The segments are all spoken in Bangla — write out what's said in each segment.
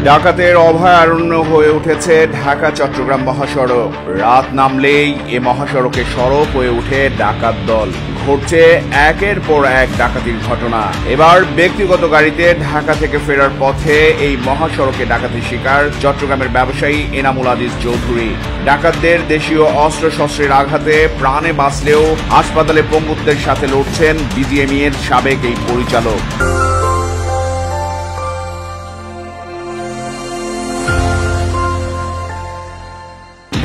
ডাকাতের অভয়ারণ্য হয়ে উঠেছে ঢাকা চট্টগ্রাম মহাসড়ক। রাত নামলেই এ মহাসড়কে সরব হয়ে উঠে ডাকাত দল। ঘটছে একের পর এক ডাকাতির ঘটনা। এবার ব্যক্তিগত গাড়িতে ঢাকা থেকে ফেরার পথে এই মহাসড়কে ডাকাতির শিকার চট্টগ্রামের ব্যবসায়ী এনামুল আজিজ চৌধুরী। ডাকাতদের দেশীয় অস্ত্রশস্ত্রের আঘাতে প্রাণে বাঁচলেও হাসপাতালে পঙ্গুত্বের সাথে লড়ছেন বিজিএমইএ এর সাবেক এই পরিচালক।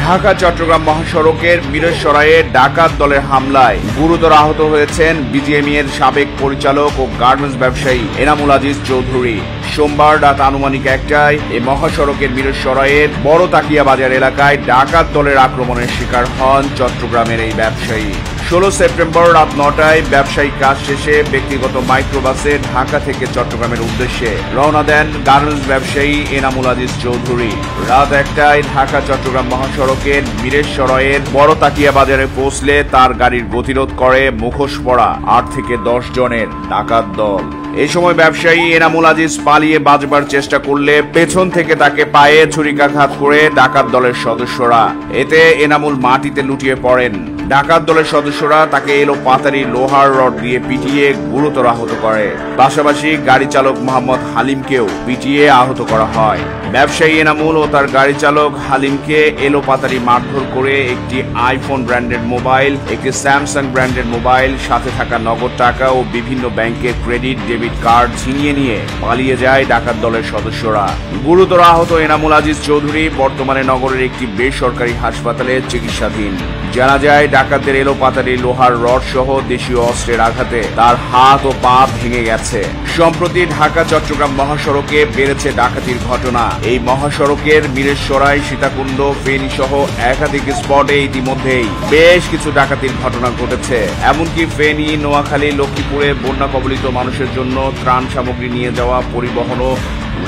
ঢাকা চট্টগ্রাম মহাসড়কের মিরসরাইয়ে ডাকাত দলের হামলায় গুরুতর আহত হয়েছেন বিজিএমইএ এর সাবেক পরিচালক ও গার্মেন্টস ব্যবসায়ী এনামুল আজিজ চৌধুরী। সোমবার রাত আনুমানিক 1টায় এই মহাসড়কের মিরসরাইয়ের বড় তাকিয়া বাজার এলাকায় ডাকাত দলের আক্রমণের শিকার হন চট্টগ্রামের এই ব্যবসায়ী। 16 সেপ্টেম্বর রাত 9টায় ব্যবসায়িক কাজ শেষে ব্যক্তিগত মাইক্রোবাসে ঢাকা থেকে চট্টগ্রামের উদ্দেশ্যে রওনা দেন গার্মেন্টস ব্যবসায়ী এনামুল আজিজ চৌধুরী। রাত 1টায় ঢাকা চট্টগ্রাম মহাসড়কের মিরসরাইয়ের বড় তাকিয়া বাজারে পৌঁছলে তার গাড়ির গতিরোধ করে মুখোশ পরা 8 থেকে 10 জনের ডাকাত দল। এই সময় ব্যবসায়ী এনামুল আজিজ পালিয়ে বাঁচবার চেষ্টা করলে পেছন থেকে তাকে পায়ে ছুরিকাঘাত করে ডাকাত দলের সদস্যরা। এতে এনামুল মাটিতে লুটিয়ে পড়েন। ডাকাত দলের সদস্যরা তাকে এলো পাতারি লোহার রড দিয়ে পিটিয়ে গুরুতর আহত করে। পাশাপাশি গাড়ি চালক মোহাম্মদ হালিমকেও পিটিয়ে আহত করা হয়। ব্যবসায়ী এনামুল ও তার গাড়ি চালক হালিমকে এলো পাতারি মারধর করে একটি আইফোন ব্র্যান্ডের মোবাইল, একটি স্যামসাং ব্র্যান্ডের মোবাইল, সাথে থাকা নগদ টাকা ও বিভিন্ন ব্যাংকের ক্রেডিট ডেবিট কার্ড ছিনিয়ে নিয়ে পালিয়ে যায় ডাকাত দলের সদস্যরা। গুরুতর আহত এনামুল আজিজ চৌধুরী বর্তমানে নগরের একটি বেসরকারি হাসপাতালে চিকিৎসাধীন। জানা যায় ডাকাতদের এলো পাতারি লোহার রড সহ দেশীয় অস্ত্রের আঘাতে তার হাত ও পা ভেঙে গেছে। সম্প্রতি ঢাকা চট্টগ্রাম মহাসড়কে বেড়েছে ডাকাতির ঘটনা। এই মহাসড়কের মিরসরাই, সীতাকুণ্ড, ফেনী সহ একাধিক স্পটে ইতিমধ্যেই বেশ কিছু ডাকাতির ঘটনা ঘটেছে। এমনকি ফেনী, নোয়াখালী, লক্ষ্মীপুরে বন্যা কবলিত মানুষের জন্য ত্রাণ সামগ্রী নিয়ে যাওয়া পরিবহনও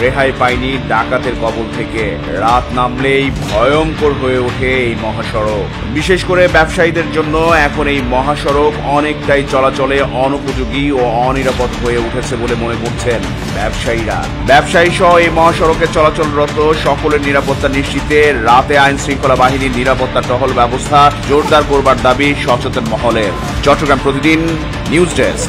রেহাই পায়নি ডাকাতের কবল থেকে। রাত নামলেই ভয়ঙ্কর হয়ে ওঠে এই মহাসড়ক। বিশেষ করে ব্যবসায়ীদের জন্য এখন এই মহাসড়ক অনেকটাই চলাচলে অনুপযোগী ও অনিরাপদ হয়ে উঠেছে বলে মনে করছেন ব্যবসায়ীরা। ব্যবসায়ী সহ এই মহাসড়কে চলাচলরত সকলের নিরাপত্তা নিশ্চিতে রাতে আইন শৃঙ্খলা বাহিনীর নিরাপত্তা টহল ব্যবস্থা জোরদার করবার দাবি সচেতন মহলের। চট্টগ্রাম প্রতিদিন নিউজ ডেস্ক।